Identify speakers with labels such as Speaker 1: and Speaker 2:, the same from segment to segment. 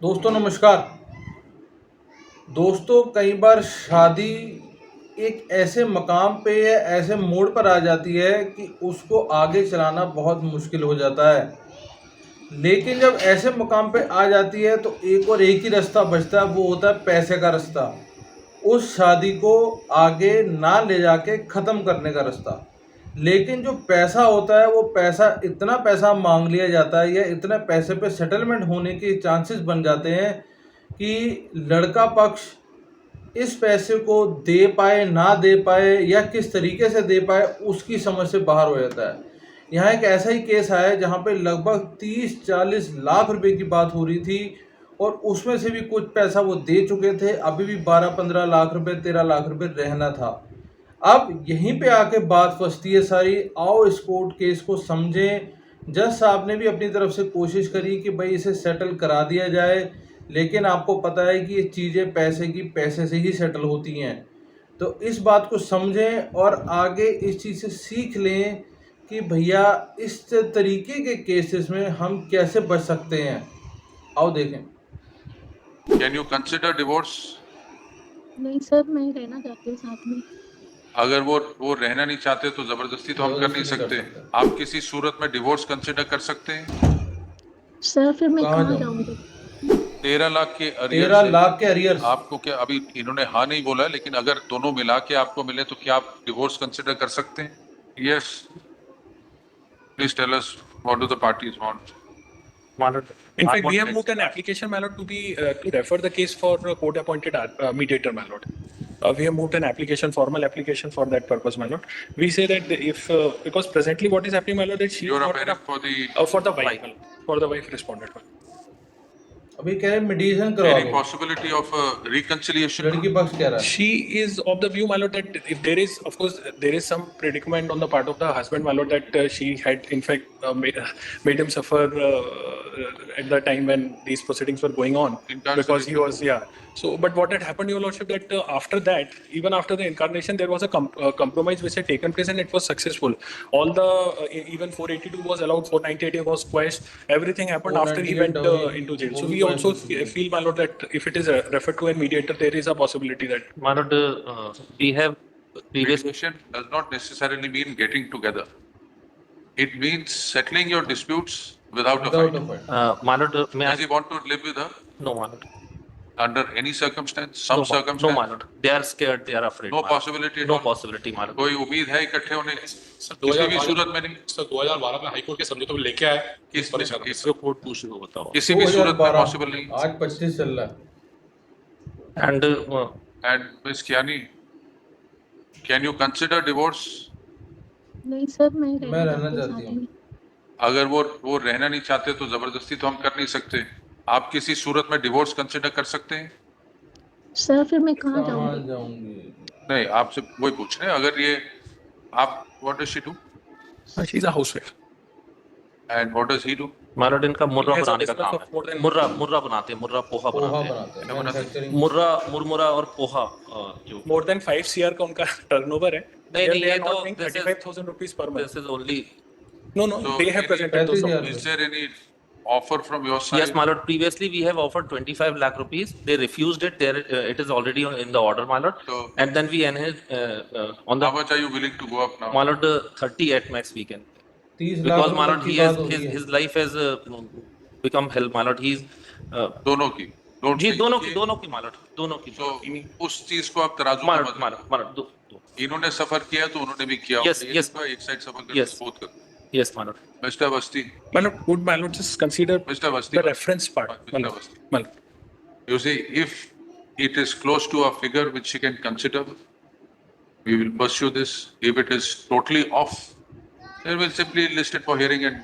Speaker 1: दोस्तों नमस्कार। दोस्तों कई बार शादी एक ऐसे मकाम पे या ऐसे मोड़ पर आ जाती है कि उसको आगे चलाना बहुत मुश्किल हो जाता है। लेकिन जब ऐसे मुकाम पे आ जाती है तो एक ही रास्ता बचता है, वो होता है पैसे का रास्ता। उस शादी को आगे ना ले जाके ख़त्म करने का रास्ता। लेकिन जो पैसा होता है वो पैसा इतना पैसा मांग लिया जाता है या इतने पैसे पे सेटलमेंट होने के चांसेस बन जाते हैं कि लड़का पक्ष इस पैसे को दे पाए ना दे पाए या किस तरीके से दे पाए उसकी समझ से बाहर हो जाता है। यहाँ एक ऐसा ही केस आया जहाँ पे लगभग 30-40 लाख रुपए की बात हो रही थी और उसमें से भी कुछ पैसा वो दे चुके थे, अभी भी 12-15 लाख रुपए 13 लाख रुपए रहना था। अब यहीं पे आके बात फंसती है सारी। आओ इस कोर्ट केस को समझें। जज साहब ने भी अपनी तरफ से कोशिश करी कि भाई इसे सेटल करा दिया जाए, लेकिन आपको पता है कि ये चीज़ें पैसे की पैसे से ही सेटल होती हैं। तो इस बात को समझें और आगे इस चीज़ से सीख लें कि भैया इस तरीके के केसेस में हम कैसे बच सकते हैं। आओ देखें।
Speaker 2: Can you consider divorce?
Speaker 3: नहीं सर, मैं रहना चाहती हूँ साथ में।
Speaker 2: अगर वो रहना नहीं चाहते तो जबरदस्ती तो हम कर नहीं सकते। आप किसी सूरत में डिवोर्स कंसिडर कर सकते हैं?
Speaker 3: सर फिर मैं
Speaker 1: कहाँ
Speaker 3: कहाँ
Speaker 1: जाऊँ?
Speaker 3: जाऊँगी?
Speaker 2: 13 लाख के
Speaker 1: 13
Speaker 2: अरियर
Speaker 1: लाख के अरियर्स।
Speaker 2: आपको क्या, अभी इन्होंने हाँ नहीं बोला, लेकिन अगर दोनों मिला के आपको मिले तो क्या आप डिवोर्स कंसिडर कर सकते हैं? Yes, please tell us what do the parties want.
Speaker 4: In fact, we have moved an application, my lord, to refer the case for court-appointed mediator, my lord. We have moved an application, formal application for that purpose, my lord. We say that if because presently what is happening, my lord, that she
Speaker 2: You're
Speaker 4: is not
Speaker 2: appearing for the
Speaker 4: for the wife, my lord. For the wife responded. My lord.
Speaker 1: अभी कह रहे mediation करवा
Speaker 2: any
Speaker 1: दो।
Speaker 2: possibility of reconciliation?
Speaker 1: लड़की पक्ष कह रहा है।
Speaker 4: She is of the view, my lord, that if there is, of course, there is some predicament on the part of the husband, my lord, that she had in fact made him suffer at the time when these proceedings were going on, because he was So, but what had happened, your lordship, that after that, even after the incarnation, there was a compromise which had taken place and it was successful. All the even 482 was allowed, 498 was quashed. Everything happened after he went into jail. So we also feel, my lord, that if it is referred to a mediator, there is a possibility that.
Speaker 5: My lord, we have previous.
Speaker 2: Mediation does not necessarily mean getting together. It means settling your disputes without a fight.
Speaker 5: My lord, may
Speaker 2: Does
Speaker 5: I?
Speaker 2: he want to live with her
Speaker 5: No, my lord.
Speaker 2: under any circumstance? Some
Speaker 5: No,
Speaker 2: circumstance?
Speaker 5: no, my lord. They are scared. They are afraid.
Speaker 2: No
Speaker 5: my lord.
Speaker 2: possibility at
Speaker 5: No
Speaker 2: all?
Speaker 5: possibility, my lord.
Speaker 2: कोई उम्मीद है इकट्ठे होने की?
Speaker 6: Sir
Speaker 2: किसी भी
Speaker 6: 2012
Speaker 2: सूरत में नहीं।
Speaker 6: सर 2012 में हाईकोर्ट के समझौते में लेके आए
Speaker 2: किस
Speaker 6: परेशान
Speaker 2: किस-
Speaker 5: कोर्ट पूछ लो बताओ.
Speaker 2: किसी भी सूरत में
Speaker 1: 2012
Speaker 2: पॉसिबल नहीं।
Speaker 1: आज 25 चल रहा है।
Speaker 5: And
Speaker 2: And Miss Kiani, can you consider divorce?
Speaker 3: नहीं सर, मैं
Speaker 1: मैं रहना
Speaker 3: रहना
Speaker 1: चाहती
Speaker 3: चाहती
Speaker 1: हूँ।
Speaker 3: हूँ।
Speaker 2: अगर वो रहना नहीं चाहते तो जबरदस्ती तो हम कर नहीं सकते। आप किसी सूरत में डिवोर्स कंसिडर कर सकते हैं?
Speaker 3: सर फिर मैं कहाँ
Speaker 1: कहाँ
Speaker 3: जाऊँगी?
Speaker 1: जाऊंगी?
Speaker 2: नहीं, आपसे वही पूछ रहे हैं। अगर ये आप, what does she do
Speaker 4: She is a housewife.
Speaker 2: and what does he do?
Speaker 5: my lord, इनका मुर्रा
Speaker 4: He has a
Speaker 5: बनाने का
Speaker 4: business
Speaker 5: काम
Speaker 4: of more
Speaker 5: है.
Speaker 4: than-
Speaker 5: मुर्रा बनाते हैं. मुर्रा पोहा
Speaker 1: पोहा
Speaker 5: बनाते हैं.
Speaker 1: बनाते हैं,
Speaker 2: क्या बनाते हैं?
Speaker 1: मैन्युफैक्चरिंग।
Speaker 5: मुर्रा और पोहा जो.
Speaker 4: More than 5 CR का उनका turnover है.
Speaker 5: नहीं,
Speaker 4: They
Speaker 5: ये
Speaker 4: are not
Speaker 5: तो
Speaker 4: paying
Speaker 5: this is-
Speaker 4: 35,000 rupees per month.
Speaker 5: This is only.
Speaker 4: No,
Speaker 2: So
Speaker 4: they have
Speaker 2: any-
Speaker 4: presented those.
Speaker 1: 35,000
Speaker 2: Is there any offer from your side?
Speaker 5: Yes, my lord. Previously, we have offered 25 lakh rupees. They refused it. There, it is already in the order, my lord.
Speaker 2: So
Speaker 5: And then we enhanced on
Speaker 2: how
Speaker 5: the
Speaker 2: much are you willing to go up now?
Speaker 5: my lord 30 at max we can.
Speaker 1: 30 lakh
Speaker 5: Because my
Speaker 1: रुपए
Speaker 5: lord,
Speaker 1: की
Speaker 5: he
Speaker 1: बात
Speaker 5: has
Speaker 1: हो रही है।
Speaker 5: his life has become hell, my lord. He's
Speaker 2: दोनों की? Don't
Speaker 5: ji
Speaker 2: think
Speaker 5: दोनों
Speaker 2: कि-
Speaker 5: की my lord, दोनों की.
Speaker 2: So उस चीज को आप तराजू
Speaker 5: my
Speaker 2: में
Speaker 5: lord,
Speaker 2: मत
Speaker 5: my
Speaker 2: रखो।
Speaker 5: lord, my lord, दो.
Speaker 2: इन्होंने सफर किया तो उन्होंने भी किया
Speaker 5: Yes,
Speaker 2: होगा।
Speaker 5: yes.
Speaker 2: एक साइड सफर कर
Speaker 5: Yes.
Speaker 2: both कर।
Speaker 5: Yes, my lord.
Speaker 2: Mister Awasthi,
Speaker 4: My lord, would my lord just consider
Speaker 2: mister Awasthi,
Speaker 4: the reference part? My
Speaker 2: Mr.
Speaker 4: lord.
Speaker 2: Awasthi.
Speaker 4: My lord.
Speaker 2: you see, if it is close to a figure which she can consider, we will pursue this. If it is totally off, then we'll simply list it for hearing and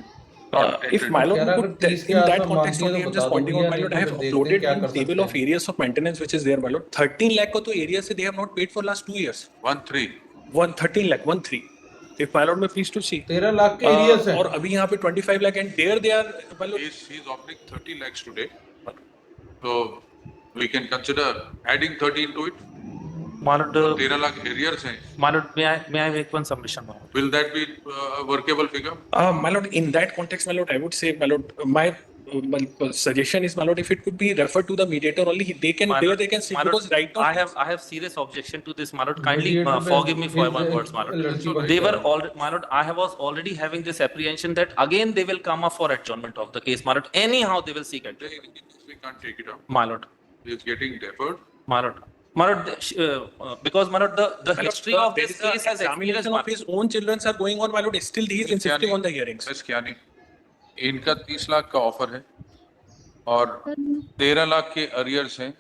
Speaker 2: not
Speaker 4: If
Speaker 2: enter
Speaker 4: my
Speaker 2: into
Speaker 4: lord
Speaker 1: कह रहा है
Speaker 4: could,
Speaker 1: अगर 30 के
Speaker 4: in that
Speaker 1: आसपास
Speaker 4: context
Speaker 1: मांगती है
Speaker 4: only,
Speaker 1: तो
Speaker 4: I'm just
Speaker 1: बता दो
Speaker 4: pointing
Speaker 1: भैया,
Speaker 4: out, my
Speaker 1: नहीं
Speaker 4: lord,
Speaker 1: तो
Speaker 4: I have
Speaker 1: फिर देखते हैं
Speaker 4: uploaded
Speaker 1: क्या
Speaker 4: one
Speaker 1: कर
Speaker 4: table
Speaker 1: सकते
Speaker 4: of
Speaker 1: हैं।
Speaker 4: areas of maintenance which is there, my lord. 13 lakh को तो area से they have not paid for last 2 years.
Speaker 2: 1-3.
Speaker 4: 13 lakh, 1-3. If my lord may please to see.
Speaker 1: 13 lakh के एरियर्स हैं।
Speaker 4: और अभी यहाँ पे 25 lakh and there they are, my lord.
Speaker 2: He's offering 30 lakhs today. So we can consider adding 13 to it.
Speaker 5: My lord,
Speaker 2: 13 lakh arrears हैं.
Speaker 5: my lord, may I make one submission, my lord?
Speaker 2: Will that be a workable figure?
Speaker 4: My lord, in that context, my lord, I would say, my lord, my suggestion is, my lord, if it could be referred to the mediator only, they can
Speaker 5: My
Speaker 4: there
Speaker 5: lord,
Speaker 4: they can sit
Speaker 5: my lord,
Speaker 4: because right now
Speaker 5: I have serious objection to this, my lord. Kindly
Speaker 1: Mediator पे
Speaker 5: forgive me for my
Speaker 1: एक
Speaker 5: words, my lord.
Speaker 1: लड़की को
Speaker 5: They were
Speaker 1: लेकर
Speaker 5: already, my lord, I was already having this apprehension that again they will come up for adjournment of the case, my lord. Anyhow, they will seek adjournment,
Speaker 2: We can't take it up.
Speaker 5: my lord.
Speaker 2: It's getting deferred.
Speaker 5: My lord, my lord, because my lord, the history of
Speaker 4: there
Speaker 5: this
Speaker 4: is a
Speaker 5: case has experienced.
Speaker 4: examination of his own children are going on, my lord. Still, he is insisting on the hearings.
Speaker 2: बस क्या नहीं, इनका 30 लाख का offer है और
Speaker 3: sir
Speaker 2: 13 lakh के arrears हैं।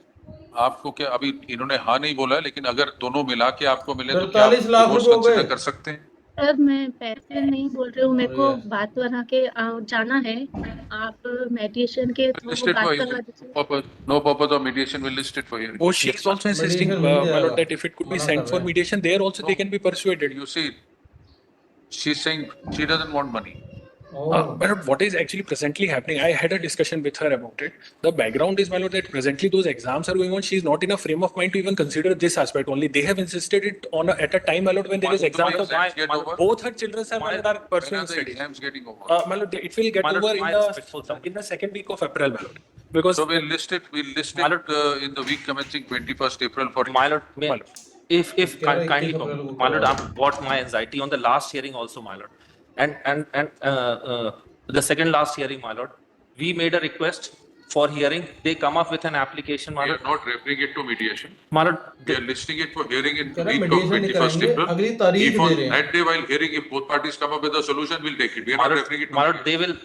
Speaker 2: आपको क्या अभी इन्होंने हाँ नहीं बोला है, लेकिन अगर दोनों मिला के आपको मिले तो क्या आप
Speaker 1: 43 लाख
Speaker 2: divorce
Speaker 1: रुपए हो
Speaker 2: consider
Speaker 1: गए।
Speaker 2: कर सकते हैं?
Speaker 3: सर मैं पैसे नहीं बोल रही हूँ, मेरे को
Speaker 1: और ये-
Speaker 3: बात बना के जाना है। आप मेडिएशन के थ्रू
Speaker 2: List it
Speaker 3: बात
Speaker 2: for
Speaker 3: करवा
Speaker 2: hearing.
Speaker 3: दीजिए।
Speaker 2: No purpose of mediation, will list it for hearing.
Speaker 4: Oh, she is also insisting,
Speaker 1: Mediation mill
Speaker 4: my
Speaker 1: जाएगा।
Speaker 4: lord, that if it could be
Speaker 1: मना
Speaker 4: sent
Speaker 1: कर
Speaker 4: for
Speaker 1: रहे हैं।
Speaker 4: mediation, there also they can be persuaded.
Speaker 2: You see, she's saying she doesn't want money.
Speaker 1: Oh,
Speaker 4: My lord, what is actually presently happening? I had a discussion with her about it. The background is, my lord, that presently those exams are going on. She is not in a frame of mind to even consider this aspect only. They have insisted it on at a time, my lord, when there is
Speaker 2: When do
Speaker 4: exams.
Speaker 2: the exams get
Speaker 5: my-
Speaker 2: over?
Speaker 4: Both her children are, my lord, are
Speaker 2: When
Speaker 4: pursuing
Speaker 2: are the
Speaker 4: studies.
Speaker 2: exams getting over?
Speaker 4: My lord, it will get
Speaker 5: My lord,
Speaker 4: over
Speaker 5: my
Speaker 4: in
Speaker 5: respectful sir.
Speaker 4: the second week of April, my lord. Because
Speaker 2: So we'll list it
Speaker 5: My lord-
Speaker 2: in the week commencing 21st April for.
Speaker 5: My lord, may,
Speaker 4: My lord.
Speaker 5: if
Speaker 1: कह रहा है
Speaker 5: kindly,
Speaker 1: 21 अप्रैल को
Speaker 5: my lord,
Speaker 1: करवा
Speaker 5: I've got my anxiety on the last hearing also, my lord, and the second last hearing, my lord, we made a request for hearing. They come up with an application, my
Speaker 2: We are
Speaker 5: lord.
Speaker 2: not referring it to mediation.
Speaker 5: My lord,
Speaker 2: We are listing it for hearing in
Speaker 1: कह
Speaker 2: the
Speaker 1: रहा है
Speaker 2: week of
Speaker 1: mediation नहीं
Speaker 2: 21st
Speaker 1: कराएंगे,
Speaker 2: April.
Speaker 1: अगली तारीख
Speaker 2: If
Speaker 1: they
Speaker 2: on
Speaker 1: रहे हैं।
Speaker 2: that day while hearing, if both parties come up with a solution, we'll take it. We are
Speaker 5: my
Speaker 2: not
Speaker 5: lord,
Speaker 2: referring it to
Speaker 5: my lord,
Speaker 2: mediation.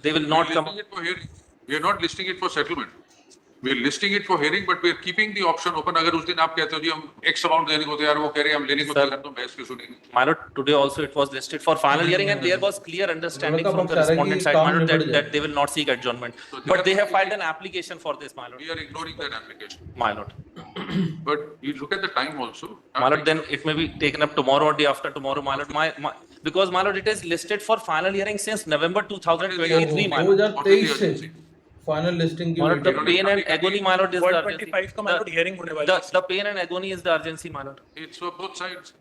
Speaker 5: they will
Speaker 2: We
Speaker 5: not
Speaker 2: are
Speaker 5: come.
Speaker 2: listing it for hearing. We are not listing it for settlement. We are listing it for hearing, but we are keeping the option open. अगर उस दिन आप कहते हो जी हम X amount देने को तैयार, वो कह रहे हैं हम लेने को
Speaker 5: Sir.
Speaker 2: तैयार, तो बहस क्यों सुनेंगे?
Speaker 5: My lord, today also it was listed for final hearing and there was clear understanding
Speaker 1: लड़का
Speaker 5: from the
Speaker 1: पक्ष आ रहा है
Speaker 5: respondent
Speaker 1: कि
Speaker 5: side,
Speaker 1: काम
Speaker 5: my lord,
Speaker 1: निबट
Speaker 5: that,
Speaker 1: जाए।
Speaker 5: that they will not seek adjournment.
Speaker 2: So
Speaker 5: But they
Speaker 2: are
Speaker 5: have filed an application for this, my lord.
Speaker 2: We are ignoring that application.
Speaker 5: My lord.
Speaker 2: But you look at the time also.
Speaker 5: My lord, then it may be taken up tomorrow or day after tomorrow, my lord. Because my lord, it is listed for final hearing since November 2023, my lord.
Speaker 1: 2023 से final listing की
Speaker 5: My lord, the
Speaker 1: waiting.
Speaker 5: pain and agony, my lord, is the urgency.
Speaker 4: 125 का, my lord, hearing होने वाली है।
Speaker 5: The pain and agony is the urgency, my lord.
Speaker 2: It's for both sides.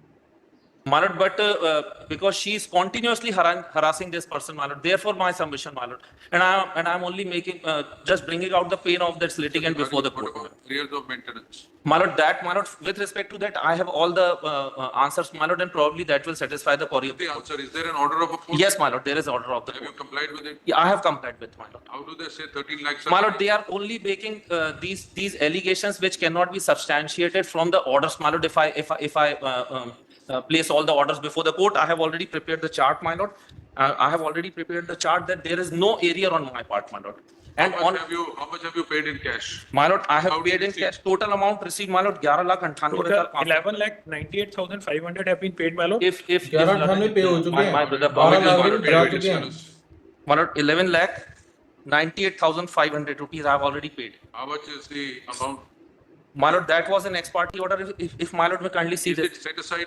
Speaker 5: My lord, but because she is continuously harassing this person, my lord, therefore my submission, my lord. And I'm only making, just bringing out the pain of this litigant before the court.
Speaker 2: What about arrears of maintenance?
Speaker 5: My lord, with respect to that, I have all the answers, my lord, and probably that will satisfy the query of the
Speaker 2: The
Speaker 5: court.
Speaker 2: answer, is there an order of a court?
Speaker 5: Yes, my lord, there is order of the
Speaker 2: Have you
Speaker 5: court.
Speaker 2: complied with it?
Speaker 5: Yeah, I have complied with, my lord.
Speaker 2: How do they say 13 lakhs?
Speaker 5: My lord, they are only making these allegations which cannot be substantiated from the orders, my lord. If I place all the orders before the court, I have already prepared the chart, my lord. I have already prepared the chart that there is no area on my part, my lord. And
Speaker 2: How
Speaker 5: on,
Speaker 2: much have you paid in cash?
Speaker 5: my lord, I
Speaker 2: How
Speaker 5: have
Speaker 2: do you
Speaker 5: paid in
Speaker 2: receive?
Speaker 5: cash. Total amount received, my lord, 11,98,500.
Speaker 4: 11,98,500 have been paid, my lord.
Speaker 5: If
Speaker 1: 1198 पे हो चुके
Speaker 5: my
Speaker 1: हैं,
Speaker 5: brother
Speaker 1: 12 lakh
Speaker 5: permit
Speaker 1: रुपए
Speaker 5: me,
Speaker 1: जा
Speaker 5: my lord,
Speaker 1: चुके हैं।
Speaker 5: my lord, 11 lakh 98,500 rupees I have already paid.
Speaker 2: How much is the amount?
Speaker 5: My lord, that was an ex parte order. If my lord may kindly see
Speaker 2: Is it
Speaker 5: this.
Speaker 2: set aside?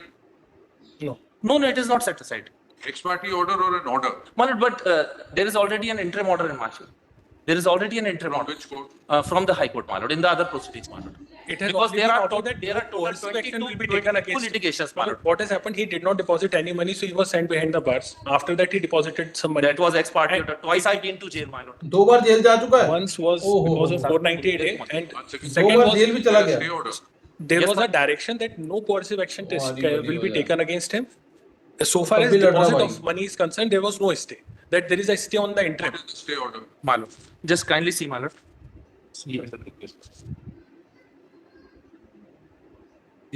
Speaker 4: No.
Speaker 5: No, it is not set aside.
Speaker 2: Ex parte order or an order?
Speaker 5: My lord, but there is already an interim order in my favor. There is already an interim
Speaker 2: From
Speaker 5: order
Speaker 2: which court?
Speaker 5: from the High Court, my lord, in the other proceedings, my lord.
Speaker 4: It has
Speaker 5: Because
Speaker 4: already
Speaker 5: there
Speaker 4: been
Speaker 5: are
Speaker 4: ordered that
Speaker 5: there are
Speaker 4: no coercive action will be taken
Speaker 5: 22
Speaker 4: against him.
Speaker 5: litigations, my lord.
Speaker 4: What has happened? He did not deposit any money, so he was sent behind the bars. After that, he deposited some money.
Speaker 5: That was ex parte
Speaker 4: And
Speaker 5: order. Twice I've been to jail, my lord.
Speaker 1: 2 बार जेल जा चुका है।
Speaker 4: Once was
Speaker 1: ओहो,
Speaker 4: because of
Speaker 1: हो।
Speaker 4: 498A, and
Speaker 2: One second.
Speaker 1: 2
Speaker 4: second
Speaker 1: बार
Speaker 4: was
Speaker 1: जेल भी चला
Speaker 2: There is
Speaker 1: गया।
Speaker 2: stay order.
Speaker 4: there
Speaker 5: Yes,
Speaker 4: was a
Speaker 5: ma'am.
Speaker 4: direction that no coercive action
Speaker 1: वाली वाली
Speaker 4: will be
Speaker 1: वाली।
Speaker 4: taken against him. So far
Speaker 1: तब
Speaker 4: as
Speaker 1: भी लड़ रहा
Speaker 4: deposit
Speaker 1: भाई।
Speaker 4: of money is concerned, there was no stay. That there is a stay on the interim.
Speaker 2: What is the stay order?
Speaker 5: My lord. Just kindly see, my lord. See.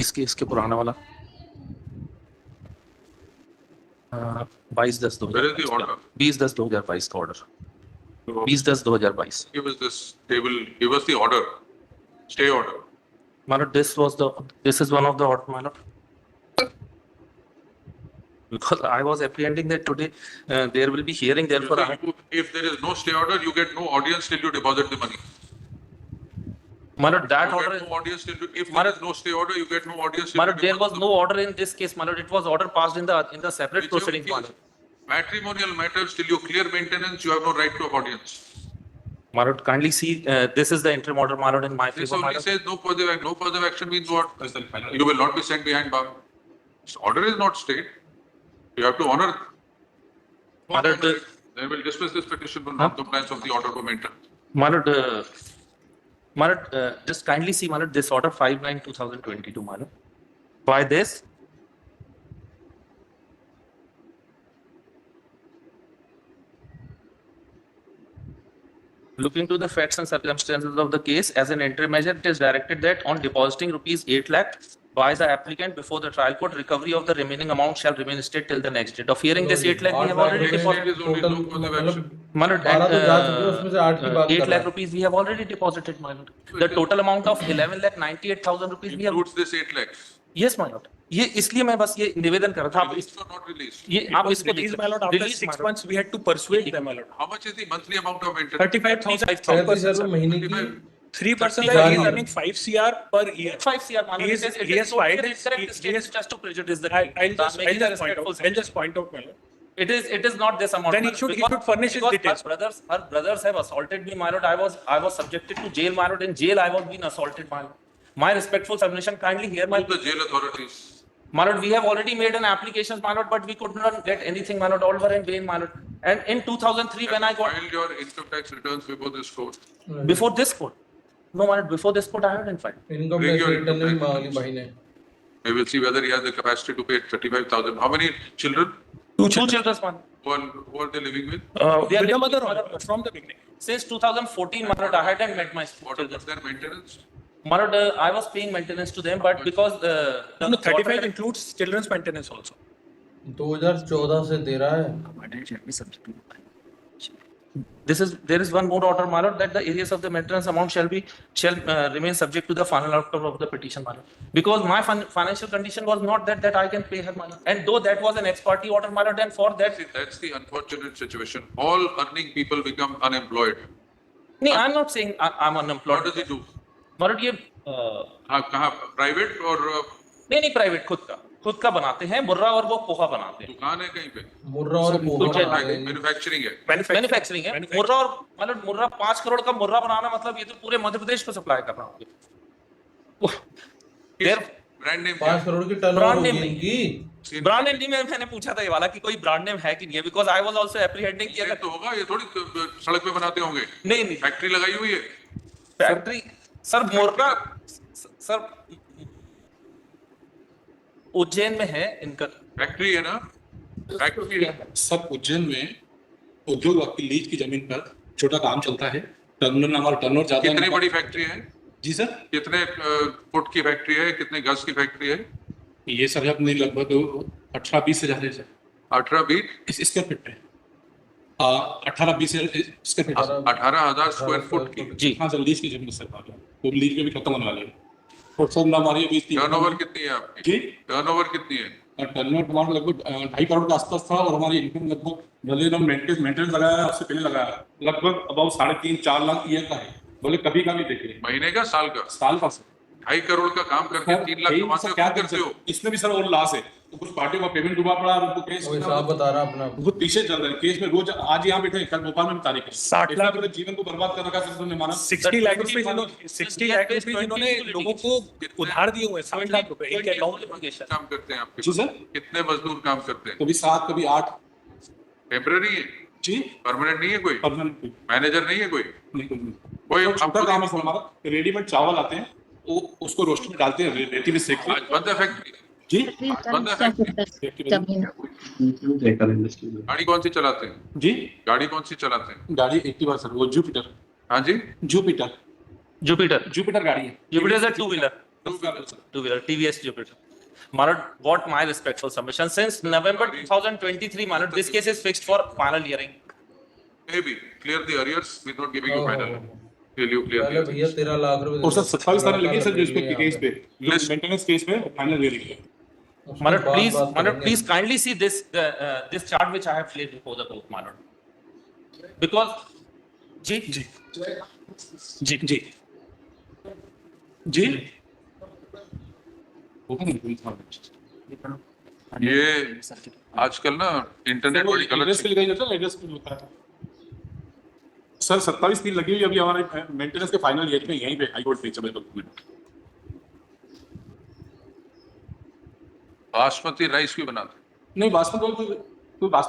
Speaker 5: इस case के पुराना वाला 22/10/2022
Speaker 2: Where is the order?
Speaker 5: 20/10/2022 का order
Speaker 2: So
Speaker 5: 20/10/2022
Speaker 2: give us this table, give us the order, stay order.
Speaker 5: my lord, this is one of the order, my lord. Because I was apprehending that today there will be hearing, therefore I,
Speaker 2: If there is no stay order, you get no audience till you deposit the money.
Speaker 5: my lord, that
Speaker 2: You
Speaker 5: order,
Speaker 2: get no audience till, if
Speaker 5: My
Speaker 2: there
Speaker 5: lord-
Speaker 2: is no stay order, you get no audience till
Speaker 5: my
Speaker 2: you
Speaker 5: lord, there
Speaker 2: deposit
Speaker 5: was
Speaker 2: the
Speaker 5: no order in this case, my lord. It was order passed in the separate
Speaker 2: Which you
Speaker 5: proceedings, my
Speaker 2: feel.
Speaker 5: lord.
Speaker 2: Matrimonial matters, till you clear maintenance, you have no right to audience.
Speaker 5: My lord, kindly see, this is the interim order, my lord, in my
Speaker 2: This
Speaker 5: favor, my
Speaker 2: only
Speaker 5: lord.
Speaker 2: says no further action means what? You will not be sent behind bar. This order is not stayed. You have to honor.
Speaker 5: My lord,
Speaker 2: Then we'll dismiss this petition for non-compliance of the order for maintenance.
Speaker 5: My lord, just kindly see, my lord, this order 5/9/2022, my lord. By this, looking to the facts and circumstances of the case, as an interim measure, it is directed that on depositing rupees 8 lakh by the applicant before the trial court, recovery of the remaining amount shall remain state till the next date. Of hearing this 8 lakh, we have already deposited.
Speaker 2: Is only
Speaker 1: total
Speaker 2: look for the
Speaker 1: मतलब
Speaker 2: action.
Speaker 5: My lord,
Speaker 1: 12 तो जा चुके हैं, उसमें से 8 की बात
Speaker 5: 8
Speaker 1: कर रहा
Speaker 5: lakh
Speaker 1: है।
Speaker 5: rupees we have already deposited, my lord. The total amount of 11,98,000 rupees we have.
Speaker 2: Includes this 8 lakhs.
Speaker 5: Yes, my lord. ये इसलिए मैं बस ये निवेदन कर रहा था, आप
Speaker 2: Released or not released?
Speaker 5: ये आप
Speaker 4: was
Speaker 5: इसको
Speaker 4: released,
Speaker 5: देखिए।
Speaker 4: my lord, after
Speaker 5: Released,
Speaker 4: 6
Speaker 5: my lord.
Speaker 4: months, we had to persuade them, my lord.
Speaker 2: How much is the monthly amount of maintenance?
Speaker 4: 35,000.
Speaker 1: 35,000 महीने की
Speaker 4: 3%
Speaker 1: जारी
Speaker 4: he is
Speaker 1: है।
Speaker 4: earning 5 CR per year.
Speaker 5: 5 CR, my lord.
Speaker 4: He is-
Speaker 5: It
Speaker 4: he
Speaker 5: is
Speaker 4: has
Speaker 5: totally
Speaker 4: filed
Speaker 5: an
Speaker 4: his-
Speaker 5: incorrect
Speaker 4: he
Speaker 5: statement
Speaker 4: has-
Speaker 5: just to prejudice the.
Speaker 4: I'll
Speaker 5: I'm
Speaker 4: just
Speaker 5: making a
Speaker 4: point out.
Speaker 5: respectful
Speaker 4: I'll just point out, my lord.
Speaker 5: It is not this amount.
Speaker 4: Then he
Speaker 5: my lord,
Speaker 4: should- he
Speaker 5: because-
Speaker 4: should furnish his
Speaker 5: because
Speaker 4: details.
Speaker 5: Her brothers have assaulted me, my lord. I was subjected to jail, my lord. In jail, I was being assaulted, my lord. My respectful submission, kindly hear my.
Speaker 2: To the jail authorities.
Speaker 5: My lord, we have already made an application, my lord, but we could not get anything, my lord. All were in vain, my lord. And in 2003, when I got
Speaker 2: Filed your income tax returns before this court.
Speaker 5: before this court, no, my lord, before this court, I hadn't filed.
Speaker 1: Income
Speaker 2: Bring
Speaker 1: tax
Speaker 2: your
Speaker 1: return
Speaker 2: income
Speaker 1: नहीं
Speaker 2: tax
Speaker 1: मांग ली
Speaker 2: returns.
Speaker 1: भाई ने।
Speaker 2: We will see whether he has the capacity to pay 35,000. How many children?
Speaker 5: Two children, my lord.
Speaker 2: Who are they living with?
Speaker 5: They are
Speaker 4: With the
Speaker 5: living
Speaker 4: mother
Speaker 5: with my
Speaker 4: only,
Speaker 5: lord.
Speaker 4: from the beginning.
Speaker 5: Since 2014, my lord, I hadn't met my
Speaker 2: What
Speaker 5: children.
Speaker 2: about their maintenance?
Speaker 5: My lord, I was paying maintenance to them, but because the
Speaker 4: No, 35 includes children's maintenance also.
Speaker 1: 2014 से दे रहा है।
Speaker 5: There is one more order, my lord, that the areas of the maintenance amount shall remain subject to the final outcome of the petition, my lord. Because my financial condition was not that I can pay her, my lord. And though that was an ex parte order, my lord, and for that,
Speaker 2: See, that's the unfortunate situation. All earning people become unemployed.
Speaker 5: no, I'm not saying I'm unemployed.
Speaker 2: What does he do?
Speaker 5: My lord, ये
Speaker 2: कहाँ private or
Speaker 5: नहीं private खुद का बनाते हैं मुर्रा और वो पोहा बनाते हैं
Speaker 2: दुकान है कहीं पे?
Speaker 1: मुर्रा और पोहा
Speaker 5: कुछ है,
Speaker 1: बना देंगे।
Speaker 2: मैन्युफैक्चरिंग है.
Speaker 5: मैन्युफैक्चरिंग है मुर्रा और मतलब मुर्रा 5 करोड़ का मुर्रा बनाना मतलब ये तो पूरे मध्य प्रदेश को सप्लाई करना होगा। देयर
Speaker 2: ब्रांड नेम
Speaker 1: 5 करोड़ की टर्नओवर
Speaker 5: ब्रांड
Speaker 1: होगी
Speaker 5: नेम नहीं।
Speaker 1: इनकी।
Speaker 5: ब्रांड नेम नहीं मैंने पूछा था ये वाला कि कोई ब्रांड नेम है कि नहीं है, बिकॉज आई वाज आल्सो एप्रीहेंडिंग कि अगर
Speaker 2: तो होगा, ये थोड़ी सड़क पे बनाते होंगे.
Speaker 5: नहीं
Speaker 2: फैक्ट्री लगाई हुई है.
Speaker 5: फैक्ट्री सर मुर्गा सर उज्जैन में है इनका
Speaker 2: फैक्ट्री है ना? फैक्ट्री है.
Speaker 6: सब उज्जैन में उद्योग आपकी लीज की जमीन पर छोटा काम चलता है। टर्नओवर हमारा टर्नओवर ज्यादा
Speaker 2: कितनी
Speaker 6: है।
Speaker 2: बड़ी फैक्ट्री है?
Speaker 6: जी सर,
Speaker 2: कितने फुट की फैक्ट्री है? कितने गज की फैक्ट्री है?
Speaker 6: ये सर अपने लगभग 18-20 से ज्यादा है सर।
Speaker 2: 18-20
Speaker 6: इस स्क्वायर फीट पे 18-20 स्क्वायर फीट है।
Speaker 2: 18,000 स्क्वायर फुट की.
Speaker 5: जी
Speaker 6: हाँ सर, लीज की जमीन सर बात है। वो लीज में भी खत्म होने वाली है। और सर ना हमारी अभी
Speaker 2: टर्नओवर कितनी है आपकी?
Speaker 6: जी
Speaker 2: टर्नओवर कितनी है?
Speaker 6: टर्नओवर हमारा लगभग 2.5 करोड़ के आसपास था और हमारी इनकम लगभग भले हम मेंटेनेंस लगाया है, उससे पहले लगाया लगभग अबाउट 3.5-4 लाख ईयर का है। बोले कभी का भी देखिए
Speaker 2: महीने का, साल का?
Speaker 6: साल का सर।
Speaker 2: 2.5 करोड़ का काम करके 3 लाख कमाते हो,
Speaker 6: क्या
Speaker 2: क्या करते हो?
Speaker 6: इसमें भी सर और लॉस है। तो कुछ पार्टियों का पेमेंट डूबा पड़ा, उनको केस
Speaker 1: वो हिसाब बता रहा अपना।
Speaker 6: बहुत पीछे चल रहे हैं केस में। रोज आज यहाँ बैठे, कल भोपाल में तारीख है।
Speaker 4: 60 लाख
Speaker 6: पूरे जीवन को बर्बाद कर रखा सर ने माना।
Speaker 4: 60 लाख रुपए इन्होंने लोगों को उधार दिए हुए हैं। 60 लाख रुपए इनके अकाउंट में।
Speaker 2: काम करते हैं आपके?
Speaker 6: जी सर,
Speaker 2: कितने मजदूर काम करते हैं?
Speaker 6: कभी 7 कभी 8।
Speaker 2: टेम्पररी है?
Speaker 6: जी
Speaker 2: परमानेंट नहीं है कोई?
Speaker 6: परमानेंट
Speaker 2: मैनेजर नहीं है कोई?
Speaker 6: नहीं
Speaker 2: कोई
Speaker 6: छोटा
Speaker 2: आपको
Speaker 6: काम है सर हमारा। रेडीमेड चावल आते हैं, वो उसको रोस्टर में डालते हैं, रेती में सेक
Speaker 2: आज बंद है फैक्ट्री?
Speaker 6: जी
Speaker 2: बंद है फैक्ट्री? गाड़ी कौन सी चलाते हैं?
Speaker 6: जी
Speaker 2: गाड़ी कौन सी चलाते हैं?
Speaker 6: गाड़ी एक्टिवा सर, वो जुपिटर
Speaker 2: हाँ जी?
Speaker 6: जुपिटर
Speaker 5: जुपिटर
Speaker 6: गाड़ी है।
Speaker 5: Jupiter is a two-wheeler, TVS Jupiter. My lord, what my respectful submission, since November 2023, my lord, this case is fixed for final hearing.
Speaker 2: Maybe clear the arrears without giving you final. Will you clear
Speaker 1: पहले
Speaker 2: the
Speaker 1: भैया 13 लाख रुपए
Speaker 6: और sir 27 तारीख लगी sir, जो इस पे
Speaker 1: यहाँ
Speaker 6: केस पे मेंटेनेंस केस पे फाइनल हियरिंग है।
Speaker 1: उसके
Speaker 5: My lord,
Speaker 1: बाद
Speaker 5: please,
Speaker 1: बात
Speaker 5: my lord,
Speaker 1: करेंगे।
Speaker 5: please kindly see this chart which I have laid before the court, my lord. Because, जी,
Speaker 6: जी जी जी
Speaker 2: ये आजकल ना इंटरनेट बड़ी गलत
Speaker 6: एड्रेस के लिए जाता है, एड्रेस पे होता है सर। 27 दिन लगी हुई अभी हमारे मेंटेनेंस के फाइनल हियरिंग में, यहीं पे हाई कोर्ट पे जबलपुर में।
Speaker 2: बासमती राइस भी बनाते?
Speaker 6: नहीं बासमती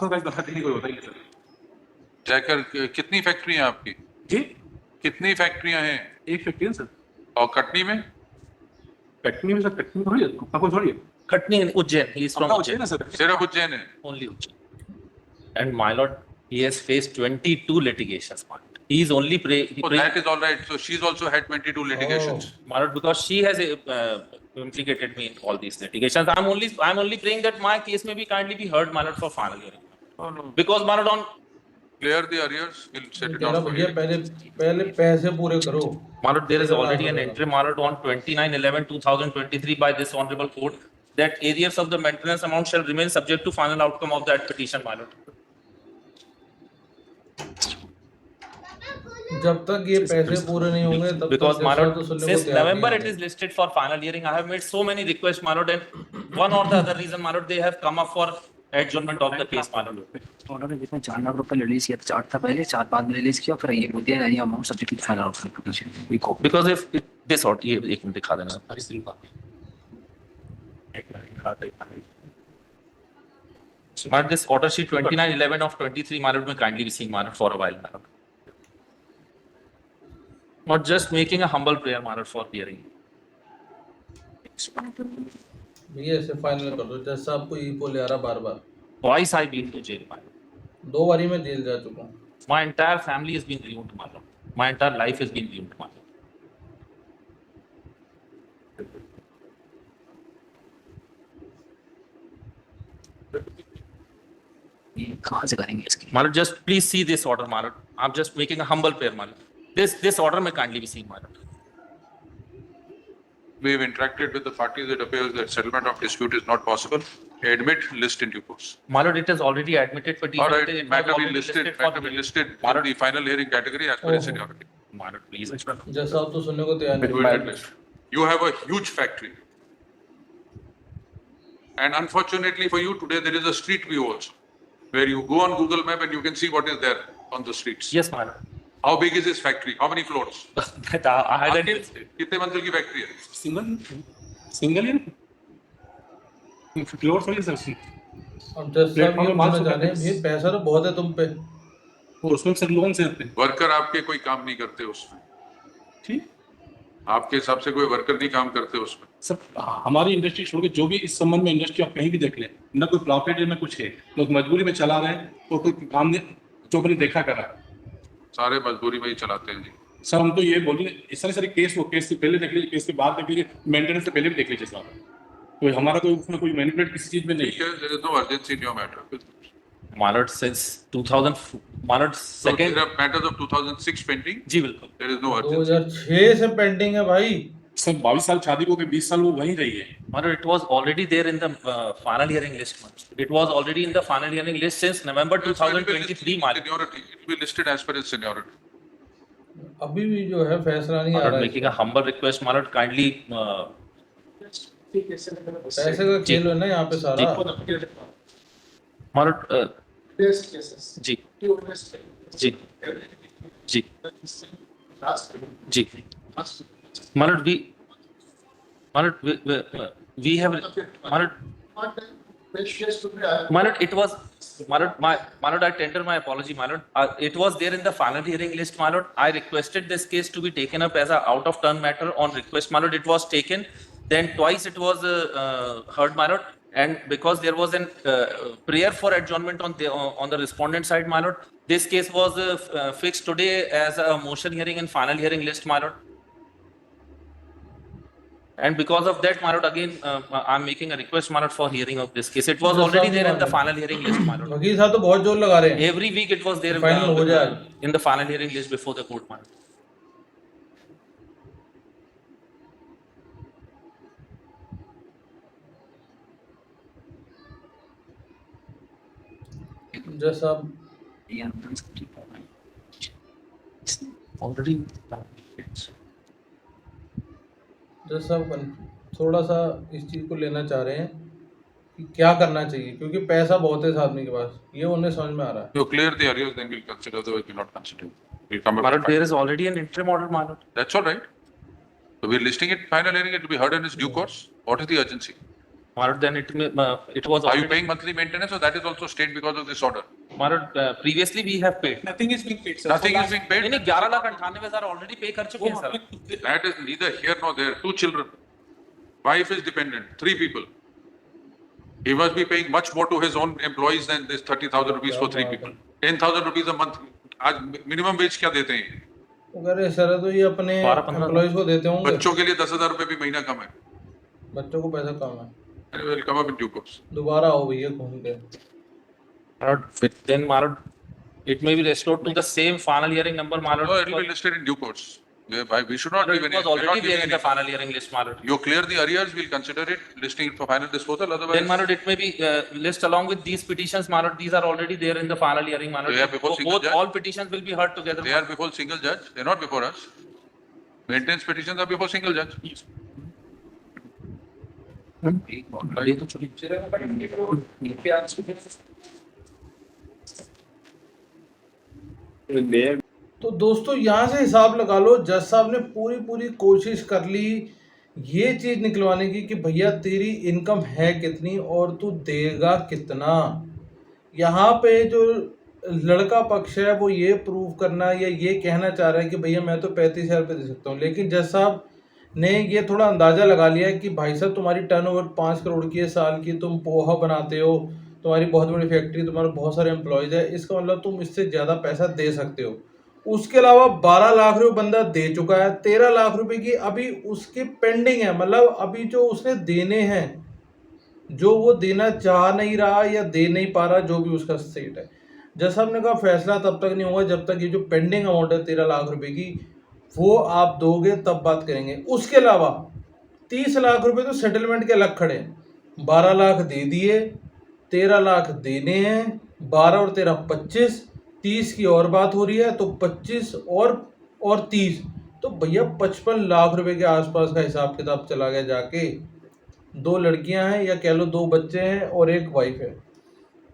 Speaker 6: राइस बनाते नहीं, कोई होता ही नहीं सर।
Speaker 2: जयकर कितनी फैक्ट्रियां हैं आपकी?
Speaker 4: जी
Speaker 2: कितनी फैक्ट्रियां हैं?
Speaker 4: एक फैक्ट्री है सर।
Speaker 2: और कटनी में?
Speaker 4: कटनी में सर, कटनी में थोड़ी है, आपको थोड़ी है।
Speaker 5: Khatni in Ujjain. He is from
Speaker 4: अपना होती है
Speaker 5: Ujjain.
Speaker 4: ना सर।
Speaker 2: सिर्फ उज्जैन है?
Speaker 5: Only Ujjain. And my lord, he has faced 22 litigations. My lord. He is only
Speaker 2: So that is all right. So she's also had 22 litigations.
Speaker 5: my lord, because she has implicated me in all these litigations. I'm only praying that my case may be kindly be heard, my lord, for final hearing.
Speaker 2: Oh, no.
Speaker 5: Because my lord, on
Speaker 2: Clear the arrears. We'll set it
Speaker 1: कह रहा
Speaker 2: down for
Speaker 1: भैया
Speaker 2: hearing.
Speaker 1: पहले पैसे पूरे करो।
Speaker 5: my lord, there is
Speaker 1: फिर
Speaker 5: already an
Speaker 1: बात
Speaker 5: entry, my lord, on 29/11/2023 by this honorable court that arrears of the maintenance amount shall remain subject to final outcome of that petition, my lord.
Speaker 1: जब तक ये पैसे पूरे नहीं होंगे तब
Speaker 5: Because
Speaker 1: तक
Speaker 5: my
Speaker 1: जज साहब
Speaker 5: lord,
Speaker 1: तो सुनने को
Speaker 5: since
Speaker 1: तैयार नहीं
Speaker 5: November it
Speaker 1: है।
Speaker 5: is listed for final hearing. I have made so many requests, my lord, and one or the other reason, my lord, they have come up for adjournment of the case, my lord.
Speaker 7: उन्होंने जितने 4 लाख रुपए release किया था, 4 था पहले, 4 बाद में release किया, फिर ये बोलते हैं amount subject to final outcome. We को
Speaker 5: Because if this or ये एक मिनट दिखा देना। My lord, this order sheet 29/11 of 23, my lord, may kindly be seen, my lord, for a while, my lord. Not just making a humble prayer, my lord, for hearing.
Speaker 1: भैया ऐसे final कर दो। जज साहब को eco ले आ रहा बार बार।
Speaker 5: Twice I been to jail, my lord.
Speaker 1: 2 बारी मैं जेल जा चुका हूँ।
Speaker 5: My entire family has been ruined, my lord. My entire life has been ruined, my lord.
Speaker 7: ये कहाँ से करेंगे इसकी?
Speaker 5: My lord, just please see this order, my lord. I'm just making a humble prayer, my lord. This order may kindly be seen, my lord.
Speaker 2: We've interacted with the parties. It appears that settlement of dispute is not possible. Admit, list in due course.
Speaker 5: My lord, it is already admitted, but
Speaker 2: All
Speaker 5: even
Speaker 2: right,
Speaker 5: it was
Speaker 2: matter be
Speaker 5: already
Speaker 2: listed,
Speaker 5: for
Speaker 2: matter be
Speaker 5: hearing.
Speaker 2: listed
Speaker 5: My
Speaker 2: in
Speaker 5: lord,
Speaker 2: the final hearing category as per its
Speaker 1: Oh.
Speaker 2: seniority.
Speaker 5: my lord, please.
Speaker 1: जज साहब तो सुनने को तैयार नहीं
Speaker 2: Do
Speaker 1: है।
Speaker 2: it at least. You have a huge factory. And unfortunately for you, today there is a street view also, where you go on Google Map and you can see what is there on the streets.
Speaker 5: Yes, my lord.
Speaker 2: How big is this factory? How many floors?
Speaker 5: That I hadn't
Speaker 2: आपकी
Speaker 5: listed.
Speaker 2: कितने मंजिल की factory है?
Speaker 6: Single ही floor थोड़ी sir.
Speaker 1: अब जज साहब ये
Speaker 6: प्लेटफॉर्म में
Speaker 1: पूछना
Speaker 6: 500
Speaker 1: चाह रहे हैं भैया पैसा तो बहुत है तुम पे।
Speaker 6: और उसमें सर लोन से आते हैं।
Speaker 2: वर्कर आपके कोई काम नहीं करते उसमें।
Speaker 6: ठीक
Speaker 2: आपके हिसाब से कोई वर्कर नहीं काम करते उसमें।
Speaker 6: सर, हमारी इंडस्ट्री छोड़ के जो भी इस संबंध में इंडस्ट्री आप कहीं भी देख लें, ना कोई प्रॉफिट है ना कुछ है, लोग मजबूरी में चला रहे हैं, तो कोई काम जो भी देखा कर रहा है।
Speaker 2: सारे मजदूरी में ही चलाते हैं जी।
Speaker 6: सर हम तो ये बोलिए, इस तरह सारे केस, वो केस से पहले देख लीजिए, केस के बाद देख लीजिए, मेंटेनेंस से पहले भी देख लीजिए साहब। तो हमारा कोई उसमें कोई मैनिपुलेट किसी चीज में नहीं
Speaker 2: ठीक है, there is no urgency in your matter.
Speaker 5: My lord, since 2000, my lord,
Speaker 2: So
Speaker 5: second.
Speaker 2: there are matters of 2006 pending.
Speaker 5: जी बिल्कुल।
Speaker 2: There is no urgency.
Speaker 1: 2006 से पेंडिंग है भाई।
Speaker 6: सर 22 साल शादी को, 20 साल वो वहीं रही है।
Speaker 5: My lord, it was already there in the final hearing list. my lord. It was already in the final hearing list since November 2023, my lord.
Speaker 2: Seniority, it will be listed as per its seniority.
Speaker 1: अभी भी जो है फैसला नहीं
Speaker 5: My
Speaker 1: uh
Speaker 5: lord,
Speaker 1: रहा है।
Speaker 5: making a humble request, my lord, kindly.
Speaker 1: पैसे का खेल है ना यहाँ पे सारा।
Speaker 5: My lord, ji ji ji ji my lord, we have my lord, it was my lord, I tender my apology, my lord. It was there in the final hearing list, my lord. I requested this case to be taken up as a out of turn matter on request, my lord. It was taken, then twice it was heard, my lord. And because there was an prayer for adjournment on the respondent side, my lord, this case was fixed today as a motion hearing and final hearing list, my lord. And because of that, my lord, again, I'm making a request, my lord, for hearing of this case. It was already there in the final hearing list, my lord.
Speaker 1: वकील साहब तो बहुत जोर लगा रहे हैं।
Speaker 5: Every week it was there
Speaker 1: Final हो जाए।
Speaker 5: in the final hearing list before the court, my lord.
Speaker 1: जज साहब
Speaker 7: ऑलरेडी
Speaker 1: जज साहब थोड़ा सा इस चीज़ को लेना चाह रहे हैं कि क्या करना चाहिए, क्योंकि पैसा बहुत है इस आदमी के पास। ये उन्हें समझ में आ रहा है।
Speaker 2: You clear the arrears, then we'll consider, otherwise we'll not consider. We'll come
Speaker 5: My
Speaker 2: back.
Speaker 5: lord, there is already an interim order, my lord.
Speaker 2: That's all right. So we're listing it, final hearing, it will be heard in its due course. What is the urgency?
Speaker 5: My lord, then it was
Speaker 2: Are you
Speaker 5: already,
Speaker 2: paying monthly maintenance or that is also stayed because of this order?
Speaker 5: my lord, previously we have paid.
Speaker 6: Nothing is being paid, sir.
Speaker 2: Nothing is being paid.
Speaker 5: नहीं 11,98,000 already पे कर चुके हैं sir.
Speaker 2: That is neither here nor there. 2 children. Wife is dependent. 3 people. He must be paying much more to his own employees than this 30,000 rupees for 3 people. 10,000 rupees a month. आज minimum wage क्या देते हैं?
Speaker 1: अगर sir तो ये अपने
Speaker 5: 12-15
Speaker 1: employees को देते होंगे,
Speaker 2: बच्चों के लिए 10,000 रुपए भी महीना कम है.
Speaker 1: बच्चों को पैसा कम है.
Speaker 2: Will come up in due course.
Speaker 1: दोबारा आओ भैया घूम के.
Speaker 5: My lord, then my lord, it may be restored to the same final hearing number, my lord.
Speaker 2: No, it will be listed in due course. We should not
Speaker 5: My lord,
Speaker 2: give
Speaker 5: it
Speaker 2: any.
Speaker 5: was
Speaker 2: we are not
Speaker 5: already
Speaker 2: giving
Speaker 5: there in the
Speaker 2: any.
Speaker 5: final hearing list, my lord.
Speaker 2: You clear the arrears, we'll consider it, listing it for final disposal. Otherwise,
Speaker 5: Then, my lord, it may be list along with these petitions, my lord. These are already there in the final hearing, my lord.
Speaker 2: They are before single
Speaker 5: Both,
Speaker 2: judge?
Speaker 5: all petitions will be heard together.
Speaker 2: they are before single judge. They are not before us. Maintenance petitions are before single judge.
Speaker 7: ये तो छोटी
Speaker 1: तो दोस्तों यहाँ से हिसाब लगा लो, जज साहब ने पूरी कोशिश कर ली ये चीज निकलवाने की कि भैया तेरी इनकम है कितनी और तू देगा कितना. यहाँ पे जो लड़का पक्ष है वो ये प्रूव करना या ये कहना चाह रहा है कि भैया मैं तो 35,000 रुपये दे सकता हूँ, लेकिन जज साहब ने ये थोड़ा अंदाजा लगा लिया कि भाई साहब तुम्हारी टर्नओवर 5 करोड़ की है साल की, तुम पोहा बनाते हो, तुम्हारी बहुत बड़ी फैक्ट्री, तुम्हारे बहुत सारे एम्प्लॉयज है, इसका मतलब तुम इससे ज़्यादा पैसा दे सकते हो. उसके अलावा 12 लाख रुपए बंदा दे चुका है, 13 लाख रुपए की अभी उसकी पेंडिंग है. मतलब अभी जो उसने देने हैं, जो वो देना चाह नहीं रहा या दे नहीं पा रहा, जो भी उसका स्टेट है. जज साहब ने कहा फैसला तब तक नहीं होगा जब तक ये जो पेंडिंग अमाउंट है 13 लाख रुपए की वो आप दोगे तब बात करेंगे. उसके अलावा 30 लाख रुपए तो सेटलमेंट के अलग खड़े हैं. 12 लाख दे दिए, 13 लाख देने हैं, 12 और 13 25, 30 की और बात हो रही है तो 25 और 30, तो भैया 55 लाख रुपए के आसपास का हिसाब किताब चला गया जाके. 2 लड़कियां हैं या कह लो 2 बच्चे हैं और 1 वाइफ है.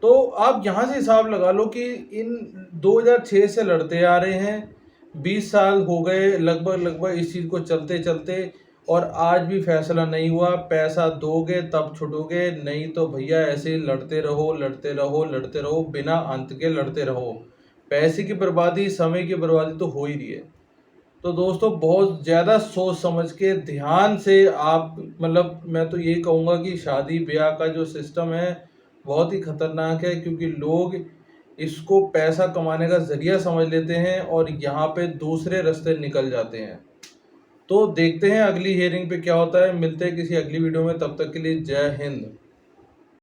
Speaker 1: तो आप यहाँ से हिसाब लगा लो कि इन 2006 से लड़ते आ रहे हैं, 20 साल हो गए लगभग इस चीज़ को चलते चलते, और आज भी फैसला नहीं हुआ. पैसा दोगे तब छुटोगे, नहीं तो भैया ऐसे ही लड़ते रहो बिना अंत के लड़ते रहो. पैसे की बर्बादी, समय की बर्बादी तो हो ही रही है. तो दोस्तों बहुत ज़्यादा सोच समझ के ध्यान से आप, मतलब मैं तो यही कहूँगा कि शादी ब्याह का जो सिस्टम है बहुत ही खतरनाक है, क्योंकि लोग इसको पैसा कमाने का ज़रिया समझ लेते हैं और यहाँ पे दूसरे रास्ते निकल जाते हैं. तो देखते हैं अगली हियरिंग पे क्या होता है. मिलते हैं किसी अगली वीडियो में, तब तक के लिए जय हिंद.